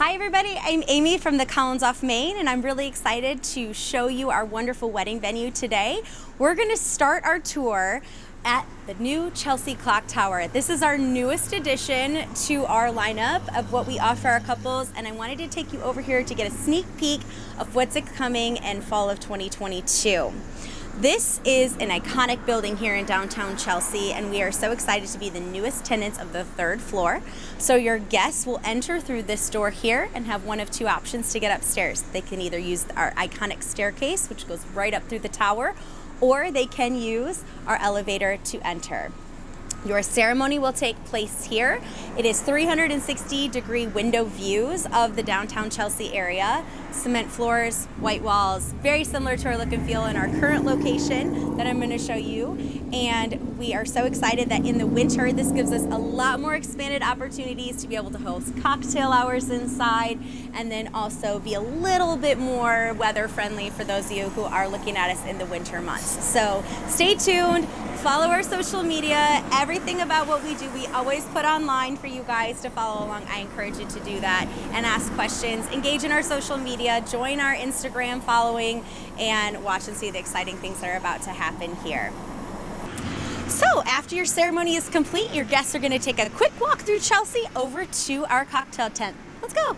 Hi everybody, I'm Amy from the Collins off Main, and I'm really excited to show you our wonderful wedding venue today. We're going to start our tour at the new Chelsea Clock Tower. This is our newest addition to our lineup of what we offer our couples, and I wanted to take you over here to get a sneak peek of what's coming in fall of 2022. This is an iconic building here in downtown Chelsea, and we are so excited to be the newest tenants of the third floor. So your guests will enter through this door here and have one of two options to get upstairs. They can either use our iconic staircase, which goes right up through the tower, or they can use our elevator to enter. Your ceremony will take place here. It is 360-degree window views of the downtown Chelsea area. Cement floors, white walls, very similar to our look and feel in our current location that I'm going to show you. And we are so excited that in the winter, this gives us a lot more expanded opportunities to be able to host cocktail hours inside, and then also be a little bit more weather friendly for those of you who are looking at us in the winter months. So stay tuned. Follow our social media. Everything about what we do, we always put online for you guys to follow along. I encourage you to do that and ask questions. Engage in our social media. Join our Instagram following and watch and see the exciting things that are about to happen here. So after your ceremony is complete, your guests are going to take a quick walk through Chelsea over to our cocktail tent. Let's go.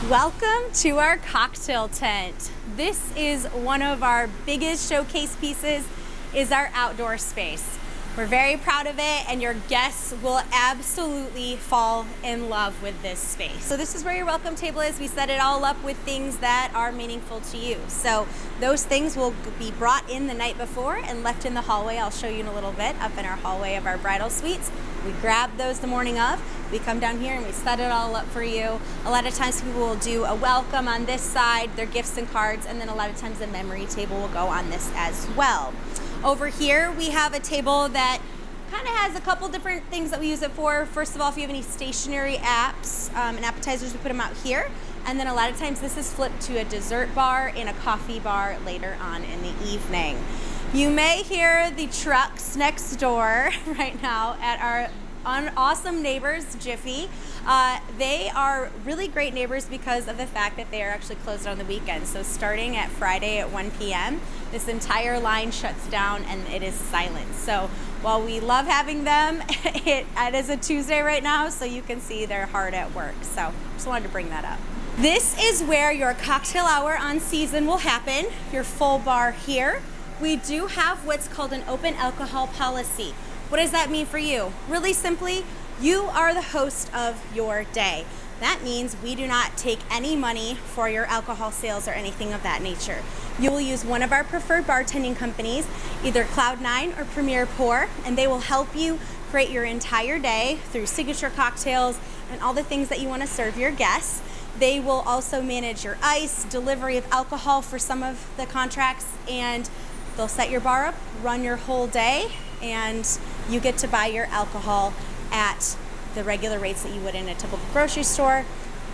Welcome to our cocktail tent. This is one of our biggest showcase pieces, is our outdoor space. We're very proud of it, and your guests will absolutely fall in love with this space. So this is where your welcome table is. We set it all up with things that are meaningful to you. So those things will be brought in the night before and left in the hallway. I'll show you in a little bit up in our hallway of our bridal suites. We grab those the morning of. We come down here and we set it all up for you. A lot of times people will do a welcome on this side, their gifts and cards, and then a lot of times the memory table will go on this as well. Over here we have a table that kind of has a couple different things that we use it for. First of all, if you have any stationary apps and appetizers, we put them out here. And then a lot of times this is flipped to a dessert bar and a coffee bar later on in the evening. You may hear the trucks next door right now at our awesome neighbors, Jiffy. They are really great neighbors because of the fact that they are actually closed on the weekend. So starting at Friday at 1 p.m., this entire line shuts down and it is silent. So while we love having them, it is a Tuesday right now, so you can see they're hard at work. So just wanted to bring that up. This is where your cocktail hour on season will happen, your full bar here. We do have what's called an open alcohol policy. What does that mean for you? Really simply, you are the host of your day. That means we do not take any money for your alcohol sales or anything of that nature. You will use one of our preferred bartending companies, either Cloud9 or Premier Pour, and they will help you create your entire day through signature cocktails and all the things that you want to serve your guests. They will also manage your ice, delivery of alcohol for some of the contracts, and they'll set your bar up, run your whole day, and you get to buy your alcohol at the regular rates that you would in a typical grocery store,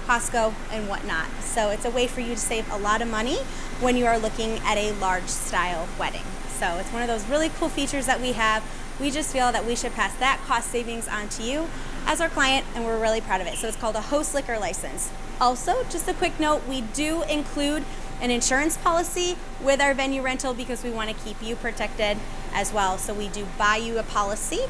Costco, and whatnot. So it's a way for you to save a lot of money when you are looking at a large style wedding. So it's one of those really cool features that we have. We just feel that we should pass that cost savings on to you as our client, and we're really proud of it. So it's called a host liquor license. Also, just a quick note, we do include an insurance policy with our venue rental because we want to keep you protected as well. So we do buy you a policy,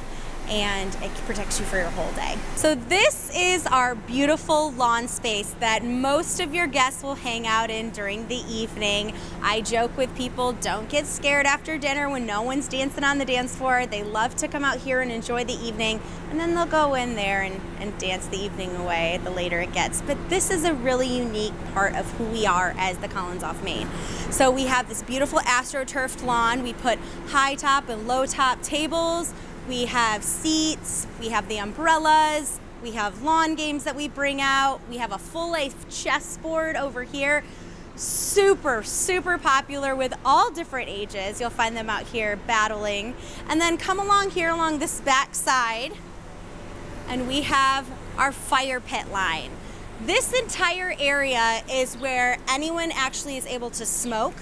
and it protects you for your whole day. So this is our beautiful lawn space that most of your guests will hang out in during the evening. I joke with people, don't get scared after dinner when no one's dancing on the dance floor. They love to come out here and enjoy the evening, and then they'll go in there and dance the evening away the later it gets. But this is a really unique part of who we are as the Collins of Maine. So we have this beautiful astroturfed lawn. We put high top and low top tables. We have seats, we have the umbrellas, we have lawn games that we bring out, we have a full-length chessboard over here. Super, super popular with all different ages. You'll find them out here battling. And then come along here along this back side, and we have our fire pit line. This entire area is where anyone actually is able to smoke.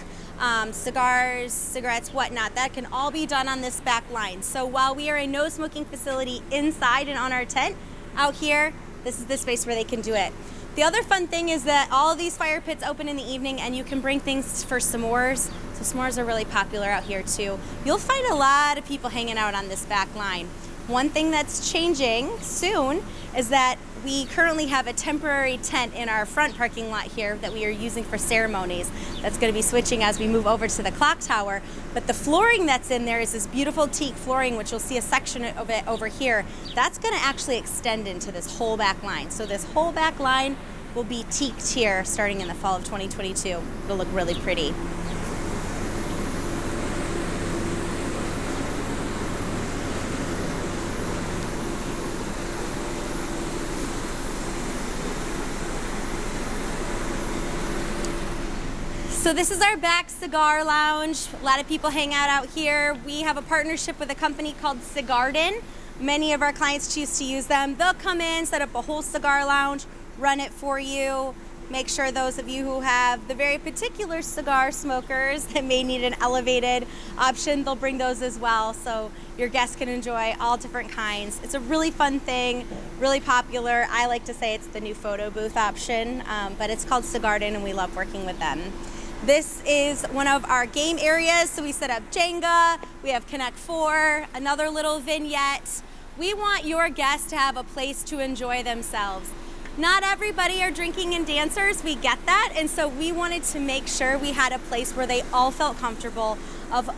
Cigars, cigarettes, whatnot, that can all be done on this back line. So while we are a no smoking facility inside and on our tent, out here, this is the space where they can do it. The other fun thing is that all of these fire pits open in the evening, and you can bring things for s'mores. So s'mores are really popular out here too. You'll find a lot of people hanging out on this back line. One thing that's changing soon is that we currently have a temporary tent in our front parking lot here that we are using for ceremonies. That's going to be switching as we move over to the clock tower. But the flooring that's in there is this beautiful teak flooring, which you'll see a section of it over here. That's going to actually extend into this whole back line. So this whole back line will be teaked here starting in the fall of 2022. It'll look really pretty. So this is our back cigar lounge. A lot of people hang out here. We have a partnership with a company called Cigarden. Many of our clients choose to use them. They'll come in, set up a whole cigar lounge, run it for you. Make sure those of you who have the very particular cigar smokers that may need an elevated option, they'll bring those as well, so your guests can enjoy all different kinds. It's a really fun thing, really popular. I like to say it's the new photo booth option, but it's called Cigarden, and we love working with them. This is one of our game areas, so we set up Jenga, we have Connect 4, another little vignette. We want your guests to have a place to enjoy themselves. Not everybody are drinking and dancers, we get that, and so we wanted to make sure we had a place where they all felt comfortable, of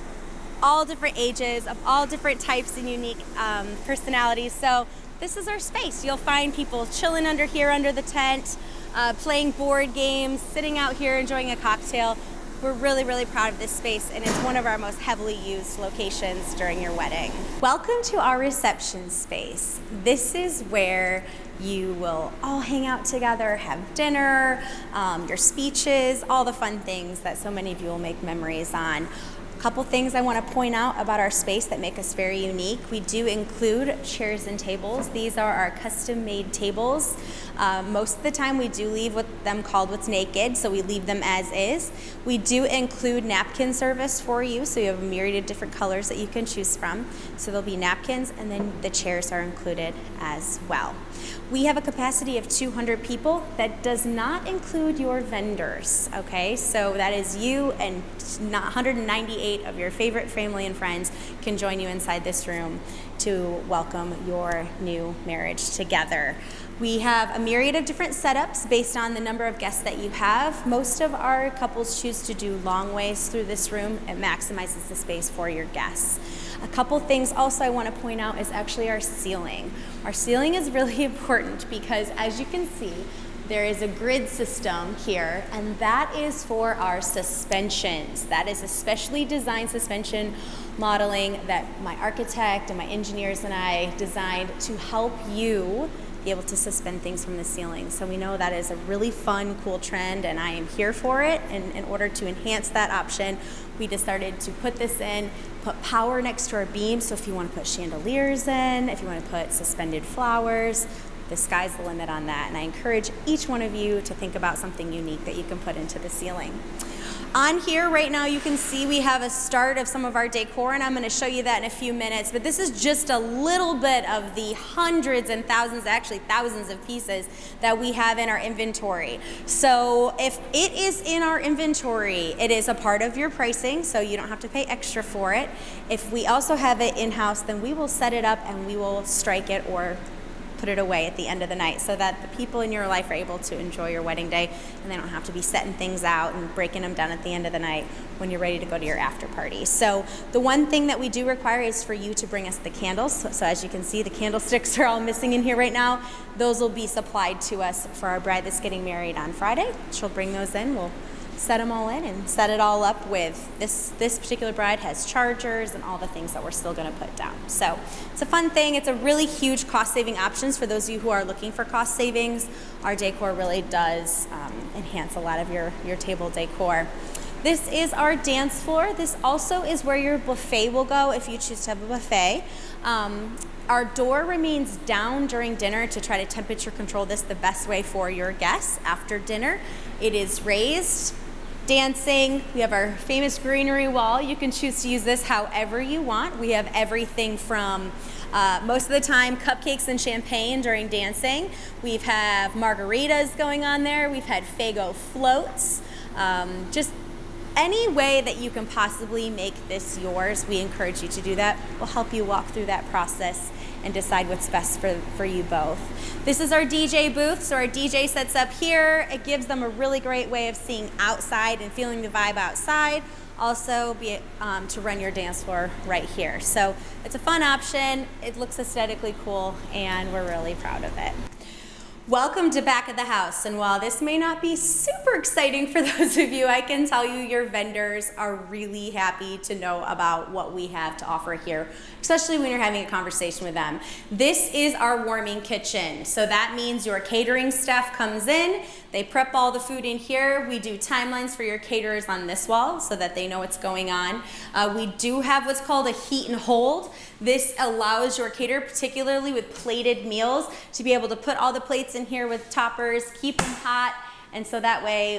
all different ages, of all different types and unique personalities. So this is our space. You'll find people chilling under here under the tent, playing board games, sitting out here enjoying a cocktail. We're really, really proud of this space, and it's one of our most heavily used locations during your wedding. Welcome to our reception space. This is where you will all hang out together, have dinner, your speeches, all the fun things that so many of you will make memories on. A couple things I want to point out about our space that make us very unique. We do include chairs and tables. These are our custom-made tables. Most of the time we do leave them called what's naked, so we leave them as is. We do include napkin service for you, so you have a myriad of different colors that you can choose from. So there'll be napkins, and then the chairs are included as well. We have a capacity of 200 people. That does not include your vendors, okay? So that is you and 198 of your favorite family and friends can join you inside this room to welcome your new marriage together. We have a myriad of different setups based on the number of guests that you have. Most of our couples choose to do long ways through this room. It maximizes the space for your guests. A couple things also I want to point out is actually our ceiling. Our ceiling is really important because, as you can see, there is a grid system here, and that is for our suspensions. That is a specially designed suspension modeling that my architect and my engineers and I designed to help you be able to suspend things from the ceiling. So we know that is a really fun, cool trend, and I am here for it. And in order to enhance that option, we decided to put this in, put power next to our beams. So if you want to put chandeliers in, if you want to put suspended flowers, the sky's the limit on that. And I encourage each one of you to think about something unique that you can put into the ceiling. On here right now you can see we have a start of some of our decor, and I'm going to show you that in a few minutes, but this is just a little bit of the hundreds and thousands, actually thousands of pieces that we have in our inventory. So if it is in our inventory, it is a part of your pricing, so you don't have to pay extra for it. If we also have it in-house, then we will set it up and we will strike it or put it away at the end of the night so that the people in your life are able to enjoy your wedding day and they don't have to be setting things out and breaking them down at the end of the night when you're ready to go to your after party. So the one thing that we do require is for you to bring us the candles. So as you can see, the candlesticks are all missing in here right now. Those will be supplied to us for our bride that's getting married on Friday. She'll bring those in. We'll set them all in and set it all up with this particular bride has chargers and all the things that we're still going to put down. So it's a fun thing. It's a really huge cost saving options for those of you who are looking for cost savings. Our decor really does enhance a lot of your table decor. This is our dance floor. This also is where your buffet will go if you choose to have a buffet. Our door remains down during dinner to try to temperature control this the best way for your guests after dinner. It is raised. Dancing, we have our famous greenery wall. You can choose to use this however you want. We have everything from most of the time cupcakes and champagne during dancing. We've have margaritas going on there. We've had Faygo floats. Just any way that you can possibly make this yours, we encourage you to do that. We'll help you walk through that process and decide what's best for you both. This is our DJ booth. So our DJ sets up here. It gives them a really great way of seeing outside and feeling the vibe outside. Also to run your dance floor right here. So it's a fun option. It looks aesthetically cool and we're really proud of it. Welcome to back of the house, and while this may not be super exciting for those of you, I can tell you your vendors are really happy to know about what we have to offer here, especially when you're having a conversation with them. This is our warming kitchen, so that means your catering staff comes in, they prep all the food in here. We do timelines for your caterers on this wall so that they know what's going on. We do have what's called a heat and hold. This allows your caterer, particularly with plated meals, to be able to put all the plates in here with toppers, keep them hot, and so that way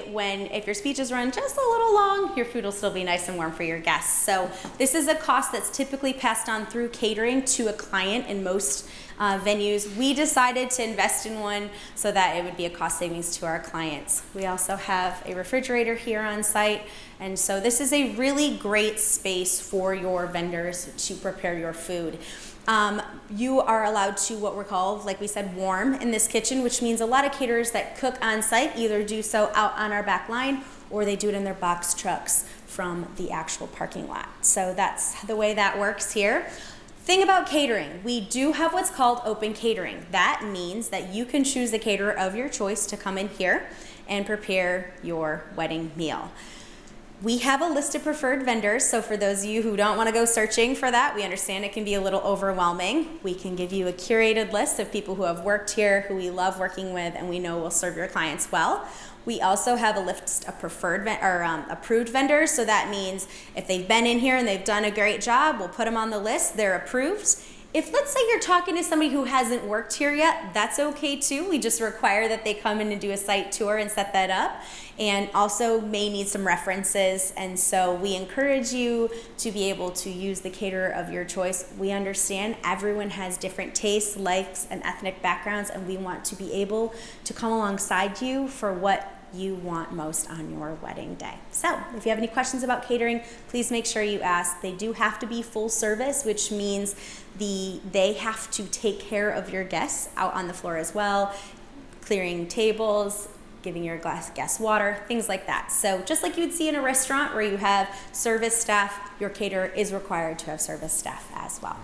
if your speeches run just a little long, your food will still be nice and warm for your guests. So this is a cost that's typically passed on through catering to a client in most venues. We decided to invest in one so that it would be a cost savings to our clients. We also have a refrigerator here on site, and so this is a really great space for your vendors to prepare your food. You are allowed to what we're called, like we said, warm in this kitchen, which means a lot of caterers that cook on site either do so out on our back line or they do it in their box trucks from the actual parking lot. So that's the way that works here. Thing about catering, we do have what's called open catering. That means that you can choose the caterer of your choice to come in here and prepare your wedding meal. We have a list of preferred vendors, so for those of you who don't want to go searching for that, we understand it can be a little overwhelming. We can give you a curated list of people who have worked here, who we love working with, and we know will serve your clients well. We also have a list of preferred approved vendors, so that means if they've been in here and they've done a great job, we'll put them on the list, they're approved. If let's say you're talking to somebody who hasn't worked here yet, that's okay too. We just require that they come in and do a site tour and set that up, and also may need some references. And so we encourage you to be able to use the caterer of your choice. We understand everyone has different tastes, likes, and ethnic backgrounds, and we want to be able to come alongside you for what you want most on your wedding day. So if you have any questions about catering, please make sure you ask. They do have to be full service, which means they have to take care of your guests out on the floor as well, clearing tables, giving your guests water, things like that. So just like you would see in a restaurant where you have service staff, your caterer is required to have service staff as well.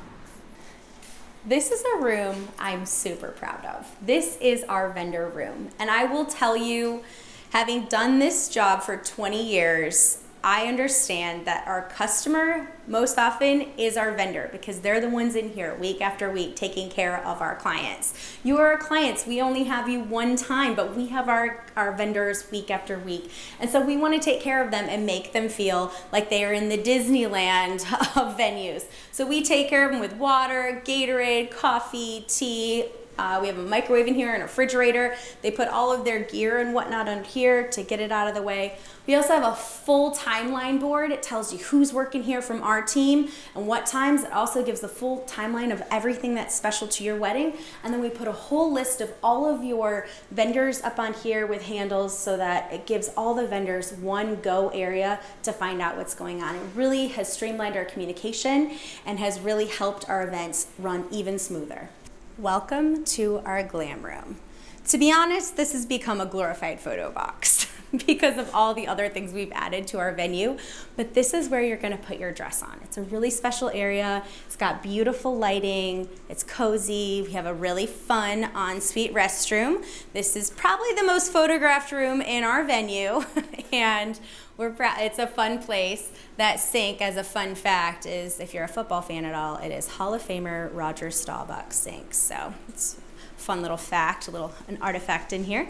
This is a room I'm super proud of. This is our vendor room, and I will tell you, having done this job for 20 years, I understand that our customer most often is our vendor because they're the ones in here week after week taking care of our clients. You are our clients. We only have you one time, but we have our vendors week after week. And so we want to take care of them and make them feel like they are in the Disneyland of venues. So we take care of them with water, Gatorade, coffee, tea, We have a microwave in here and a refrigerator. They put all of their gear and whatnot on here to get it out of the way. We also have a full timeline board. It tells you who's working here from our team and what times. It also gives the full timeline of everything that's special to your wedding. And then we put a whole list of all of your vendors up on here with handles so that it gives all the vendors one go area to find out what's going on. It really has streamlined our communication and has really helped our events run even smoother. Welcome to our Glam Room. To be honest, this has become a glorified photo box because of all the other things we've added to our venue, but this is where you're gonna put your dress on. It's a really special area. It's got beautiful lighting, it's cozy. We have a really fun ensuite restroom. This is probably the most photographed room in our venue, and it's a fun place. That sink, as a fun fact, is, if you're a football fan at all, it is Hall of Famer Roger Staubach's sink. So it's a fun little fact, an artifact in here.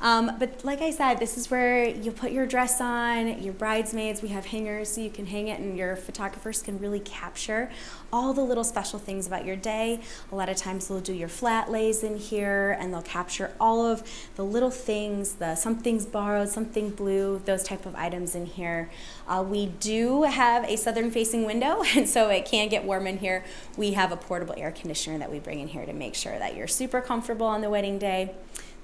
But like I said, this is where you put your dress on, your bridesmaids. We have hangers so you can hang it, and your photographers can really capture all the little special things about your day. A lot of times they'll do your flat lays in here, and they'll capture all of the little things, something's borrowed, something blue, those type of items in here. We do have a southern facing window, and so it can get warm in here. We have a portable air conditioner that we bring in here to make sure that you're super comfortable on the wedding day.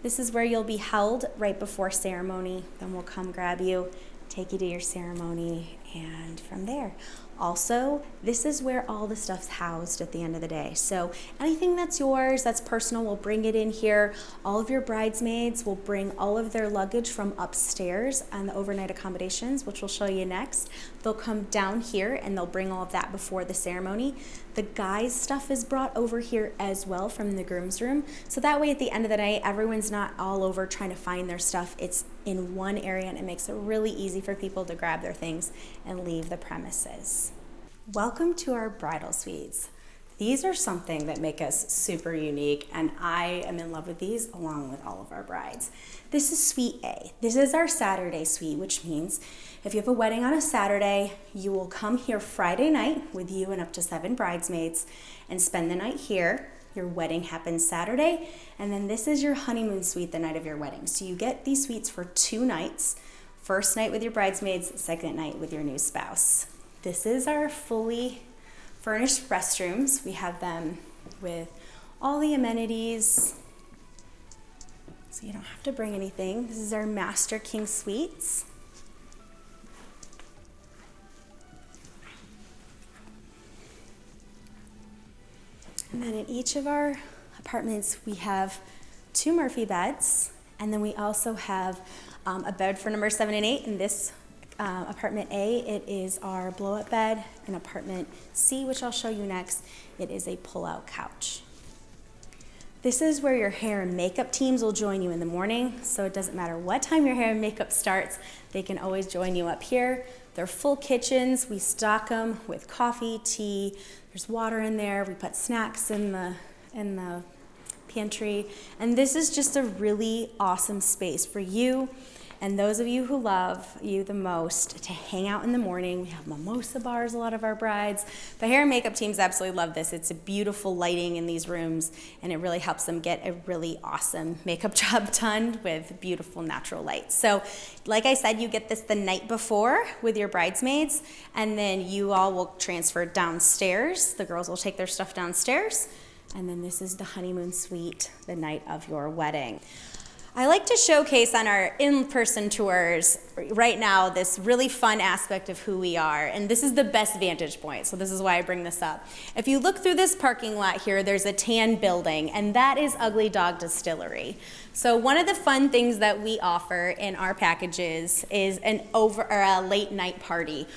This is where you'll be held right before ceremony. Then we'll come grab you, take you to your ceremony, and from there. Also, this is where all the stuff's housed at the end of the day. So anything that's yours, that's personal, we'll bring it in here. All of your bridesmaids will bring all of their luggage from upstairs and the overnight accommodations, which we'll show you next. They'll come down here and they'll bring all of that before the ceremony. The guys' stuff is brought over here as well from the Grooms Room. So that way at the end of the night, everyone's not all over trying to find their stuff. It's in one area, and it makes it really easy for people to grab their things and leave the premises. Welcome to our bridal suites. These are something that make us super unique, and I am in love with these along with all of our brides. This is Suite A. This is our Saturday suite, which means if you have a wedding on a Saturday, you will come here Friday night with you and up to 7 bridesmaids and spend the night here. Your wedding happens Saturday, and then this is your honeymoon suite the night of your wedding. So you get these suites for 2 nights. First night with your bridesmaids, second night with your new spouse. This is our fully furnished restrooms. We have them with all the amenities, so you don't have to bring anything. This is our Master King Suites. And then in each of our apartments, we have 2 Murphy beds, and then we also have a bed for number 7 and 8 in this apartment A. It is our blow-up bed. In apartment C, which I'll show you next, it is a pull-out couch. This is where your hair and makeup teams will join you in the morning, so it doesn't matter what time your hair and makeup starts, they can always join you up here. They're full kitchens. We stock them with coffee, tea, there's water in there. We put snacks in the pantry, and this is just a really awesome space for you and those of you who love you the most to hang out in the morning. We have mimosa bars, a lot of our brides. The hair and makeup teams absolutely love this. It's a beautiful lighting in these rooms, and it really helps them get a really awesome makeup job done with beautiful natural light. So like I said, you get this the night before with your bridesmaids, and then you all will transfer downstairs. The girls will take their stuff downstairs, and then this is the honeymoon suite the night of your wedding. I like to showcase on our in-person tours right now this really fun aspect of who we are, and this is the best vantage point, so this is why I bring this up. If you look through this parking lot here, there's a tan building, and that is Ugly Dog Distillery. So one of the fun things that we offer in our packages is a late night party.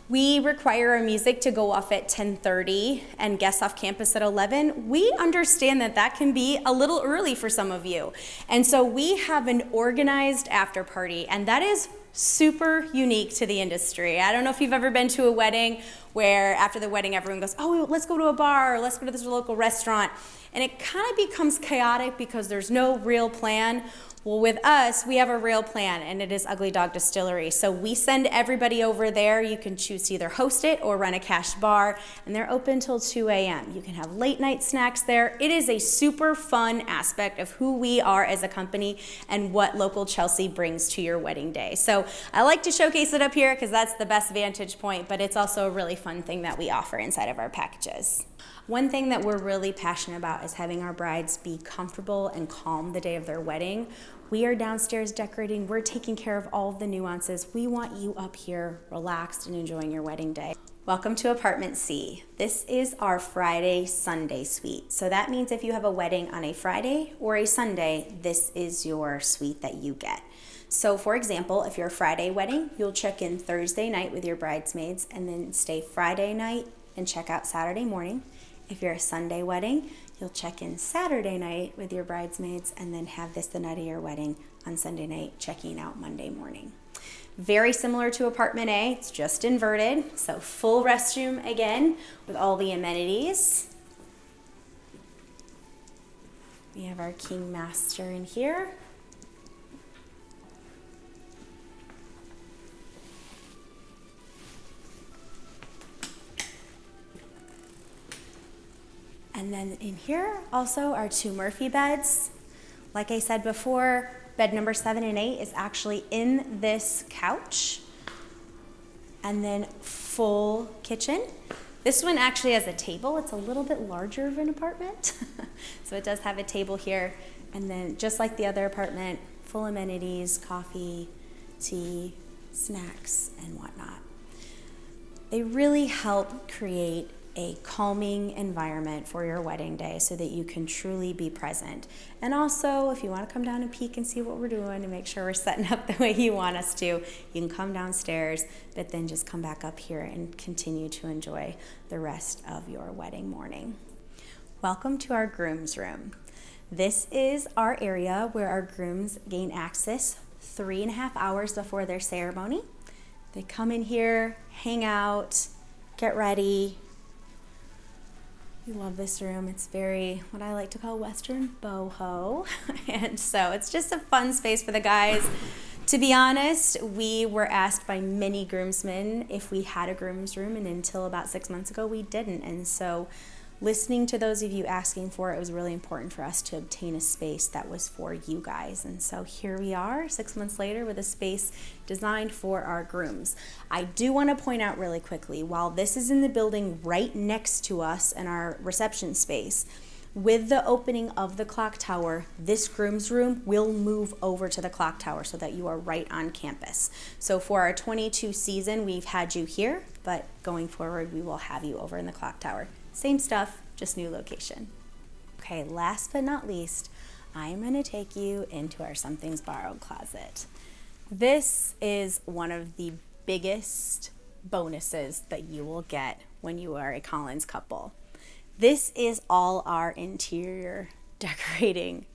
We require our music to go off at 10:30 and guests off campus at 11. We understand that that can be a little early for some of you. And so we have an organized after party, and that is super unique to the industry. I don't know if you've ever been to a wedding where after the wedding, everyone goes, oh, let's go to a bar, or let's go to this local restaurant. And it kind of becomes chaotic because there's no real plan. Well, with us, we have a real plan, and it is Ugly Dog Distillery. So we send everybody over there. You can choose to either host it or run a cash bar, and they're open till 2 a.m. You can have late night snacks there. It is a super fun aspect of who we are as a company and what local Chelsea brings to your wedding day. So I like to showcase it up here because that's the best vantage point, but it's also a really fun thing that we offer inside of our packages. One thing that we're really passionate about is having our brides be comfortable and calm the day of their wedding. We are downstairs decorating. We're taking care of all of the nuances. We want you up here relaxed and enjoying your wedding day. Welcome to Apartment C. This is our Friday, Sunday suite. So that means if you have a wedding on a Friday or a Sunday, this is your suite that you get. So for example, if you're a Friday wedding, you'll check in Thursday night with your bridesmaids and then stay Friday night and check out Saturday morning. If you're a Sunday wedding, you'll check in Saturday night with your bridesmaids and then have this the night of your wedding on Sunday night, checking out Monday morning. Very similar to Apartment A, it's just inverted. So full restroom again with all the amenities. We have our King Master in here. And then in here also are 2 Murphy beds. Like I said before, bed number 7 and 8 is actually in this couch. And then full kitchen. This one actually has a table. It's a little bit larger of an apartment. So it does have a table here. And then just like the other apartment, full amenities, coffee, tea, snacks, and whatnot. They really help create a calming environment for your wedding day so that you can truly be present. And also, if you want to come down and peek and see what we're doing and make sure we're setting up the way you want us to, you can come downstairs, but then just come back up here and continue to enjoy the rest of your wedding morning. Welcome to our Grooms Room. This is our area where our grooms gain access 3.5 hours before their ceremony. They come in here, hang out, get ready. We love this room. It's very, what I like to call Western boho. And so it's just a fun space for the guys. To be honest, we were asked by many groomsmen if we had a groom's room, and until about 6 months ago, we didn't. And so listening to those of you asking for it was really important for us to obtain a space that was for you guys. And so here we are 6 months later with a space designed for our grooms. I do want to point out really quickly, while this is in the building right next to us in our reception space, with the opening of the clock tower, this groom's room will move over to the clock tower so that you are right on campus. So for our 22 season, we've had you here, but going forward, we will have you over in the clock tower. Same stuff, just new location. Okay, last but not least, I'm gonna take you into our Something's Borrowed closet. This is one of the biggest bonuses that you will get when you are a Collins couple. This is all our interior decorating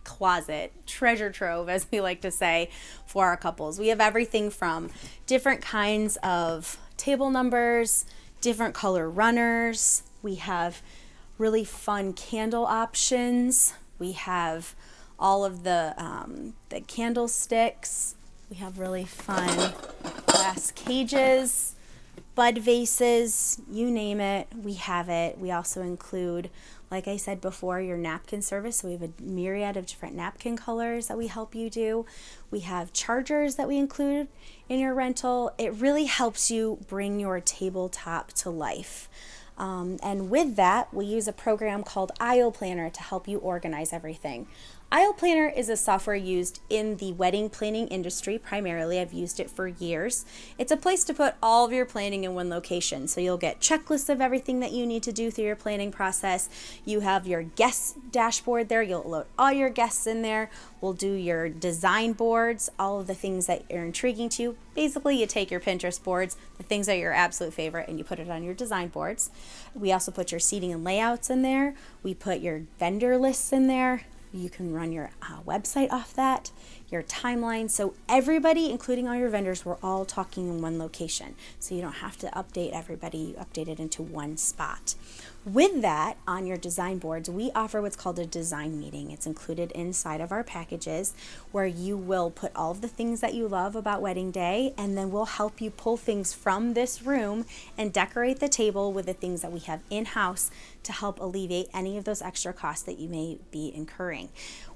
closet, treasure trove, as we like to say, for our couples. We have everything from different kinds of table numbers, different color runners. We have really fun candle options. We have all of the candlesticks. We have really fun glass cages, bud vases, you name it, we have it. We also include, like I said before, your napkin service. So we have a myriad of different napkin colors that we help you do. We have chargers that we include in your rental. It really helps you bring your tabletop to life. And with that, we use a program called Aisle Planner to help you organize everything. Aisle Planner is a software used in the wedding planning industry primarily. I've used it for years. It's a place to put all of your planning in one location. So you'll get checklists of everything that you need to do through your planning process. You have your guest dashboard there. You'll load all your guests in there. We'll do your design boards, all of the things that are intriguing to you. Basically, you take your Pinterest boards, the things that are your absolute favorite, and you put it on your design boards. We also put your seating and layouts in there. We put your vendor lists in there. You can run your website off that, your timeline. So everybody, including all your vendors, we're all talking in one location. So you don't have to update everybody, you update it into one spot. With that, on your design boards, we offer what's called a design meeting. It's included inside of our packages, where you will put all of the things that you love about wedding day, and then we'll help you pull things from this room and decorate the table with the things that we have in-house to help alleviate any of those extra costs that you may be incurring.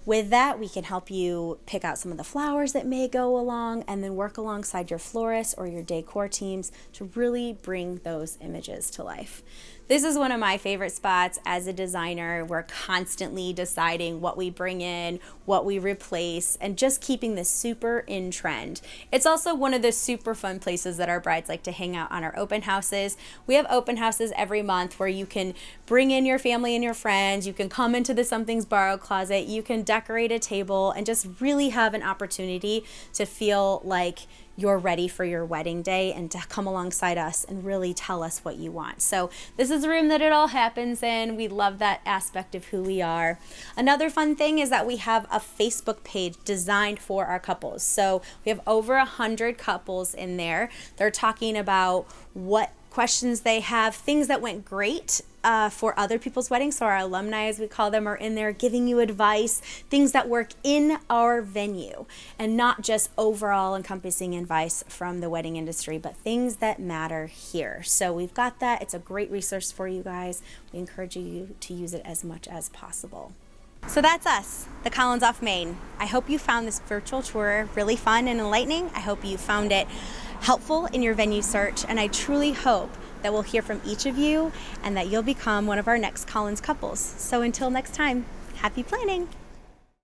With that, we can help you pick out some of the flowers that may go along, and then work alongside your florists or your decor teams to really bring those images to life. This is one of my favorite spots as a designer. We're constantly deciding what we bring in, what we replace, and just keeping this super in trend. It's also one of the super fun places that our brides like to hang out on our open houses. We have open houses every month where you can bring in your family and your friends. You can come into the Something's Borrowed closet. You can decorate a table and just really have an opportunity to feel like you're ready for your wedding day and to come alongside us and really tell us what you want. So this is the room that it all happens in. We love that aspect of who we are. Another fun thing is that we have a Facebook page designed for our couples. So we have over 100 couples in there. They're talking about what questions they have, things that went great for other people's weddings. So our alumni, as we call them, are in there giving you advice, things that work in our venue, and not just overall encompassing advice from the wedding industry, but things that matter here. So we've got that. It's a great resource for you guys. We encourage you to use it as much as possible. So that's us, the Collins off Main. I hope you found this virtual tour really fun and enlightening. I hope you found it helpful in your venue search, and I truly hope that we'll hear from each of you and that you'll become one of our next Collins couples. So until next time, happy planning.